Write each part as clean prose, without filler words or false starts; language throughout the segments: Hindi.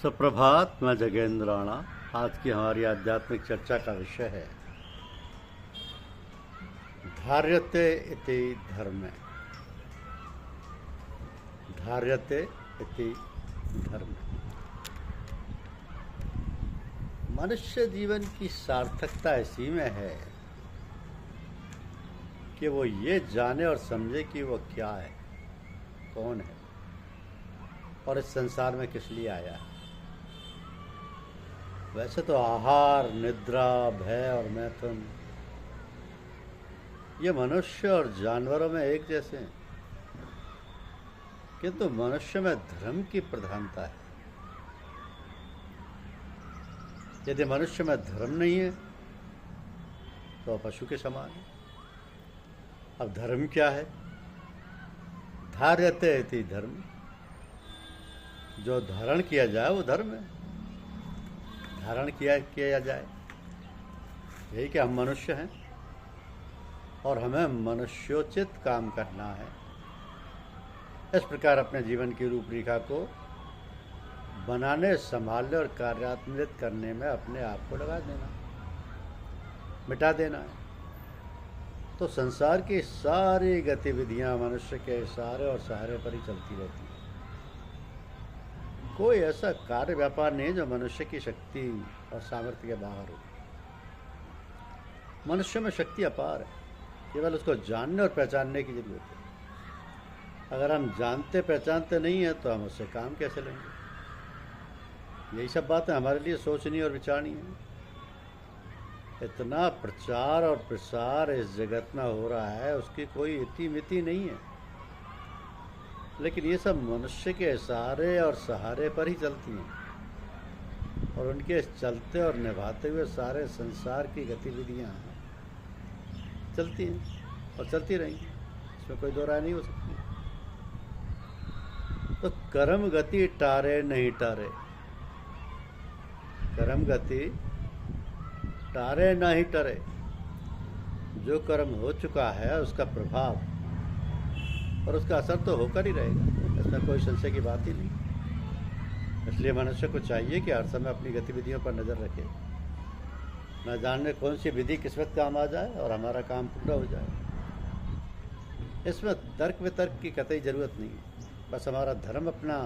सुप्रभात। मैं जगेंद्र राणा। आज की हमारी आध्यात्मिक चर्चा का विषय है धार्यते इति धर्म। धार्यते इति धर्म। मनुष्य जीवन की सार्थकता इसी में है कि वो ये जाने और समझे कि वो क्या है, कौन है और इस संसार में किस लिए आया है। वैसे तो आहार, निद्रा, भय और मैथुन ये मनुष्य और जानवरों में एक जैसे हैं, किंतु मनुष्य में धर्म की प्रधानता है। यदि मनुष्य में धर्म नहीं है तो पशु के समान है। अब धर्म क्या है? धार्यते इति धर्म। जो धारण किया जाए वो धर्म है। धारण किया जाए, यही कि हम मनुष्य हैं और हमें मनुष्योचित काम करना है। इस प्रकार अपने जीवन की रूपरेखा को बनाने, संभालने और कार्यान्वित करने में अपने आप को लगा देना, मिटा देना है। तो संसार की सारी गतिविधियां मनुष्य के इशारे और सहारे पर ही चलती रहती हैं। कोई ऐसा कार्य व्यापार नहीं है जो मनुष्य की शक्ति और सामर्थ्य के बाहर हो। मनुष्य में शक्ति अपार है, केवल उसको जानने और पहचानने की जरूरत है। अगर हम जानते पहचानते नहीं है तो हम उससे काम कैसे लेंगे? यही सब बातें हमारे लिए सोचनी और विचारनी है। इतना प्रचार और प्रसार इस जगत में हो रहा है, उसकी कोई इति मिति नहीं है, लेकिन ये सब मनुष्य के इशारे और सहारे पर ही चलती हैं और उनके चलते और निभाते हुए सारे संसार की गतिविधियां चलती हैं और चलती रहेंगी। इसमें कोई दो राय नहीं हो सकती। तो कर्म गति टारे नहीं टारे, कर्म गति टारे नहीं टरे। जो कर्म हो चुका है उसका प्रभाव और उसका असर तो होकर ही रहेगा, इसमें कोई संशय की बात ही नहीं। इसलिए मनुष्य को चाहिए कि हर समय अपनी गतिविधियों पर नज़र रखे, न जानने कौन सी विधि किस वक्त काम आ जाए और हमारा काम पूरा हो जाए। इसमें तर्क वितर्क की कतई ज़रूरत नहीं है। बस हमारा धर्म अपना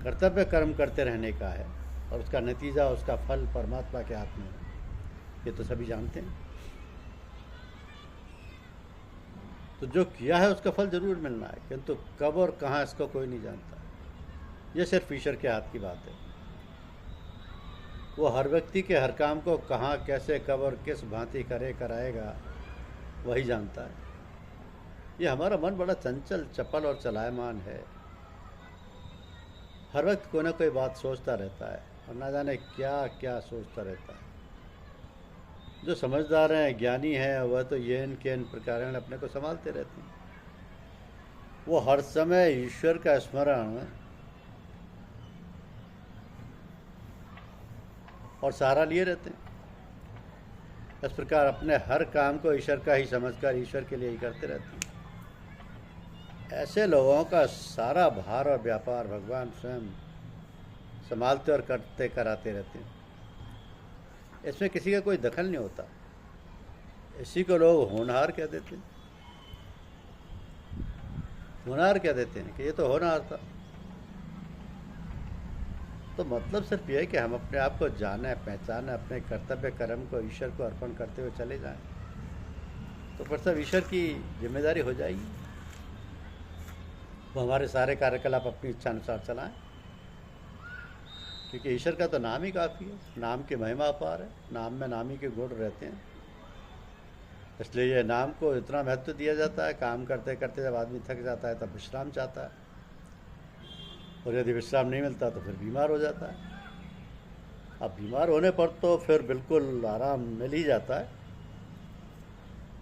कर्तव्य कर्म करते रहने का है और उसका नतीजा, उसका फल परमात्मा के हाथ में है। ये तो सभी जानते हैं। तो जो किया है उसका फल जरूर मिलना है, किंतु कब और कहाँ इसको कोई नहीं जानता। ये सिर्फ ईश्वर के हाथ की बात है। वो हर व्यक्ति के हर काम को कहाँ, कैसे, कब और किस भांति कराएगा वही जानता है। ये हमारा मन बड़ा चंचल, चपल और चलायमान है। हर वक्त कोई ना कोई बात सोचता रहता है और ना जाने क्या क्या सोचता रहता है। जो समझदार हैं, ज्ञानी हैं, वह तो ये इनके इन प्रकार अपने को संभालते रहते हैं। वो हर समय ईश्वर का स्मरण और सहारा लिए रहते हैं। इस प्रकार अपने हर काम को ईश्वर का ही समझकर ईश्वर के लिए ही करते रहते हैं। ऐसे लोगों का सारा भार और व्यापार भगवान स्वयं संभालते और करते कराते रहते हैं। इसमें किसी का कोई दखल नहीं होता। इसी को लोग होनहार कह देते हैं। होनहार कह देते हैं कि ये तो होनहार था। तो मतलब सिर्फ यह है कि हम अपने आप को जाने, पहचाने, अपने कर्तव्य कर्म को ईश्वर को अर्पण करते हुए चले जाएं, तो फिर सब ईश्वर की जिम्मेदारी हो जाएगी। वो हमारे सारे कार्यकलाप अपनी इच्छा अनुसार चलाएं, क्योंकि ईश्वर का तो नाम ही काफ़ी है। नाम की महिमा अपार है। नाम में नामी के गुण रहते हैं, इसलिए ये नाम को इतना महत्व दिया जाता है। काम करते करते जब आदमी थक जाता है तब विश्राम चाहता है, और यदि विश्राम नहीं मिलता तो फिर बीमार हो जाता है। अब बीमार होने पर तो फिर बिल्कुल आराम मिल ही जाता है।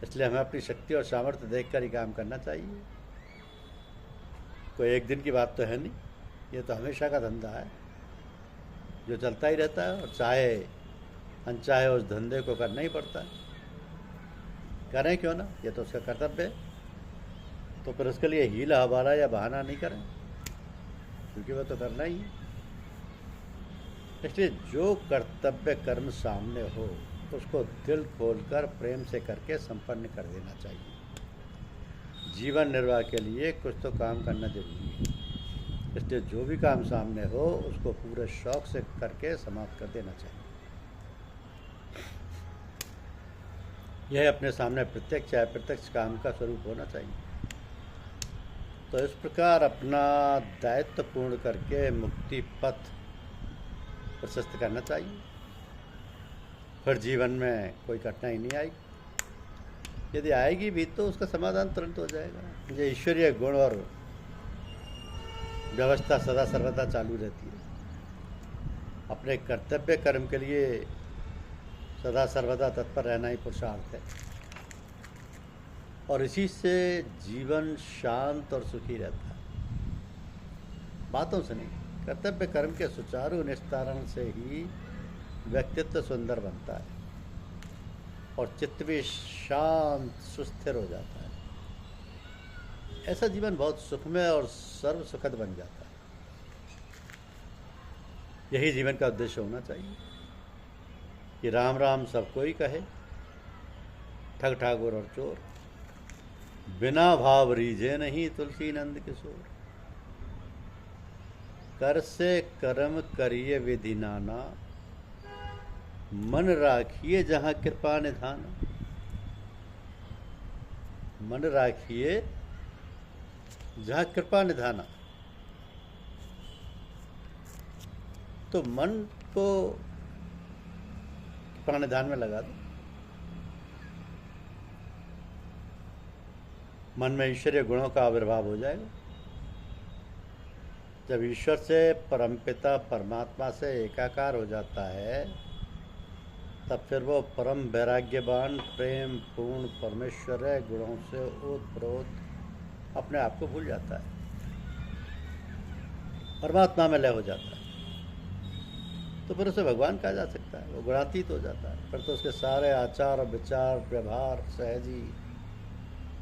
इसलिए हमें अपनी शक्ति और सामर्थ्य देखकर ही काम करना चाहिए। कोई एक दिन की बात तो है नहीं, ये तो हमेशा का धंधा है जो चलता ही रहता है, और चाहे अनचाहे उस धंधे को करना ही पड़ता है। करें क्यों ना, ये तो उसका कर्तव्य है। तो फिर उसके लिए हीला हवाला या बहाना नहीं करें, क्योंकि वह तो करना ही है। इसलिए जो कर्तव्य कर्म सामने हो उसको दिल खोलकर प्रेम से करके संपन्न कर देना चाहिए। जीवन निर्वाह के लिए कुछ तो काम करना जरूरी है, इसलिए जो भी काम सामने हो उसको पूरे शौक से करके समाप्त कर देना चाहिए। यह अपने सामने प्रत्यक्ष या अप्रत्यक्ष काम का स्वरूप होना चाहिए। तो इस प्रकार अपना दायित्व पूर्ण करके मुक्ति पथ प्रशस्त करना चाहिए। फिर जीवन में कोई कठिनाई नहीं आएगी, यदि आएगी भी तो उसका समाधान तुरंत हो जाएगा। ये ईश्वरीय गुण और व्यवस्था सदा सर्वदा चालू रहती है। अपने कर्तव्य कर्म के लिए सदा सर्वदा तत्पर रहना ही पुरुषार्थ है, और इसी से जीवन शांत और सुखी रहता है। बातों से नहीं, कर्तव्य कर्म के सुचारू निस्तारण से ही व्यक्तित्व सुंदर बनता है और चित्त भी शांत सुस्थिर हो जाता है। ऐसा जीवन बहुत सुखमय और सर्व सुखद बन जाता है। यही जीवन का उद्देश्य होना चाहिए कि राम राम सब कोई कहे, ठग ठाकुर और चोर, बिना भाव रीझे नहीं तुलसी नंद किशोर। कर से कर्म करिए विधि नाना, मन राखिए जहां कृपा निधान। मन राखिए जहां कृपा निधाना। तो मन को कृपा निधान में लगा दो। मन में ईश्वरीय गुणों का आविर्भाव हो जाएगा। जब ईश्वर से परमपिता परमात्मा से एकाकार हो जाता है, तब फिर वो परम वैराग्यवान प्रेम पूर्ण परमेश्वर गुणों से ओतप्रोत अपने आप को भूल जाता है, परमात्मा में लय हो जाता है। तो फिर उसे भगवान कहा जा सकता है, वो गुणातीत हो जाता है। फिर तो उसके सारे आचार विचार व्यवहार सहजी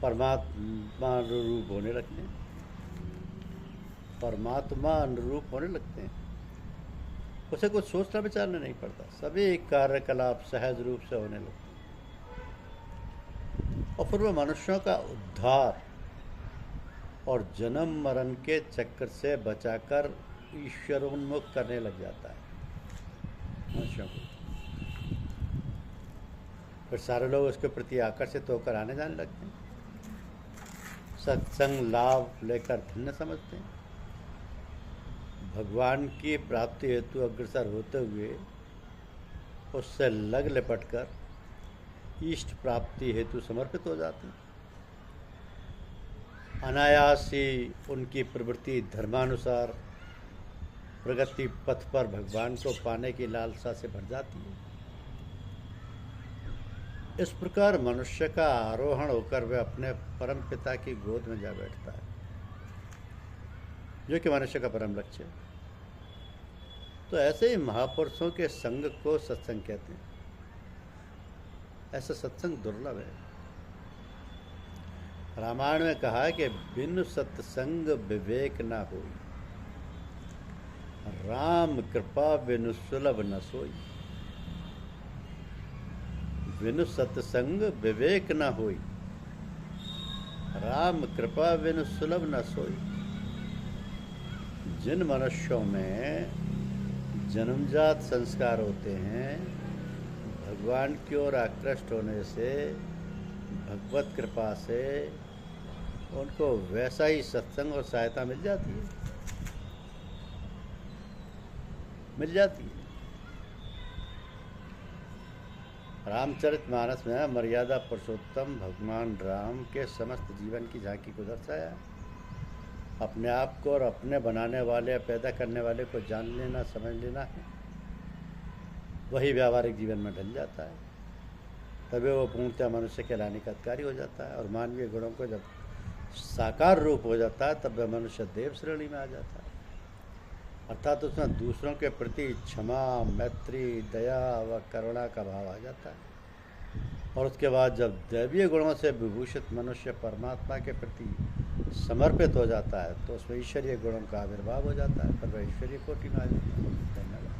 परमात्मा अनुरूप होने लगते हैं, परमात्मा अनुरूप होने लगते हैं। उसे कुछ सोचना विचारना नहीं पड़ता, सभी कार्यकलाप सहज रूप से होने लगते हैं। और फिर वो मनुष्यों का उद्धार और जन्म मरण के चक्र से बचाकर ईश्वरोन्मुख करने लग जाता है मनुष्यों को। फिर सारे लोग उसके प्रति आकर्षित होकर आने जाने लगते हैं, सत्संग लाभ लेकर धन्य समझते हैं, भगवान की प्राप्ति हेतु अग्रसर होते हुए उससे लग लिपट कर इष्ट प्राप्ति हेतु समर्पित हो जाते हैं। अनायास ही उनकी प्रवृत्ति धर्मानुसार प्रगति पथ पर भगवान को पाने की लालसा से भर जाती है। इस प्रकार मनुष्य का आरोहण होकर वह अपने परम पिता की गोद में जा बैठता है, जो कि मनुष्य का परम लक्ष्य है। तो ऐसे ही महापुरुषों के संग को सत्संग कहते हैं। ऐसा सत्संग दुर्लभ है। रामायण में कहा है कि बिनु सत्संग विवेक न होई, राम कृपा बिनु सुलभ न सोई। बिनु सत्संग विवेक न होई, राम कृपा बिनु सुलभ न सोई। जिन मनुष्यों में जन्मजात संस्कार होते हैं, भगवान की ओर आकृष्ट होने से भगवत कृपा से उनको वैसा ही सत्संग और सहायता मिल जाती है, मिल जाती है। रामचरितमानस में मर्यादा पुरुषोत्तम भगवान राम के समस्त जीवन की झांकी को दर्शाया। अपने आप को और अपने बनाने वाले पैदा करने वाले को जान लेना समझ लेना है, वही व्यावहारिक जीवन में ढल जाता है। तभी वो पूर्णतः मनुष्य कहलाने का अधिकारी हो जाता है। और मानवीय गुणों को जब साकार रूप हो जाता है, तब वह मनुष्य देव श्रेणी में आ जाता है। अर्थात उसमें दूसरों के प्रति क्षमा मैत्री दया व करुणा का भाव आ जाता है। और उसके बाद जब दैवीय गुणों से विभूषित मनुष्य परमात्मा के प्रति समर्पित हो जाता है, तो उसमें ईश्वरीय गुणों का आविर्भाव हो जाता है, पर वह ईश्वरीय कोटि में आ जाता है। धन्यवाद।